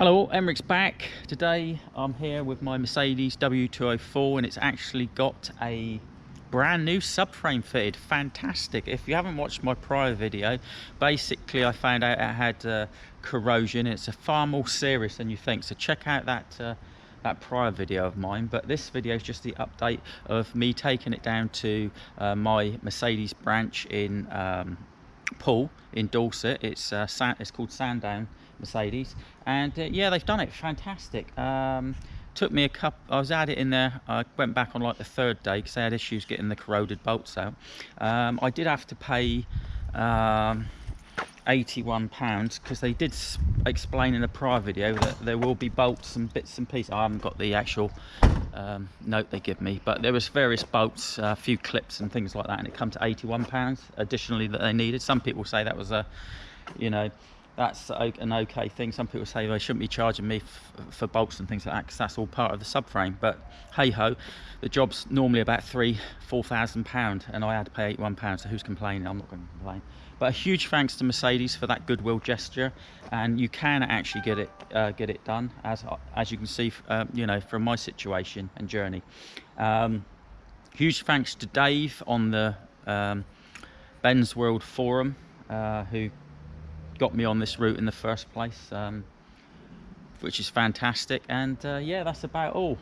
Hello, Emmerich's back. Today I'm here with my Mercedes W204 and it's actually got a brand new subframe fitted. Fantastic. If you haven't watched my prior video, basically I found out it had corrosion. It's a far more serious than you think, so check out that prior video of mine. But this video is just the update of me taking it down to my Mercedes branch in Poole in Dorset. It's called Sandown Mercedes, and yeah, they've done it. Fantastic. Took me a couple. I was at it in there. I went back on like the third day because they had issues getting the corroded bolts out. I did have to pay £81 because they did explain in a prior video that there will be bolts and bits and pieces. I haven't got the actual note they give me, but there was various bolts, a few clips and things like that, and it come to £81 additionally that they needed. Some people say that was a, you know, that's an okay thing. Some people say they shouldn't be charging me for bolts and things like that because that's all part of the subframe. But hey ho, the job's normally about £4,000 and I had to pay £81, so who's complaining? I'm not going to complain. But a huge thanks to Mercedes for that goodwill gesture, and you can actually get it done, as you can see, you know, from my situation and journey. Huge thanks to Dave on the BenzWorld forum, who got me on this route in the first place, which is fantastic. And yeah, that's about all.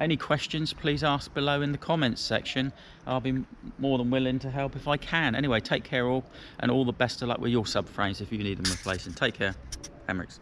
Any questions, please ask below in the comments section. I'll be more than willing to help if I can. Anyway, take care all, and all the best of luck with your subframes if you need them replacing. Take care. Emmerich's.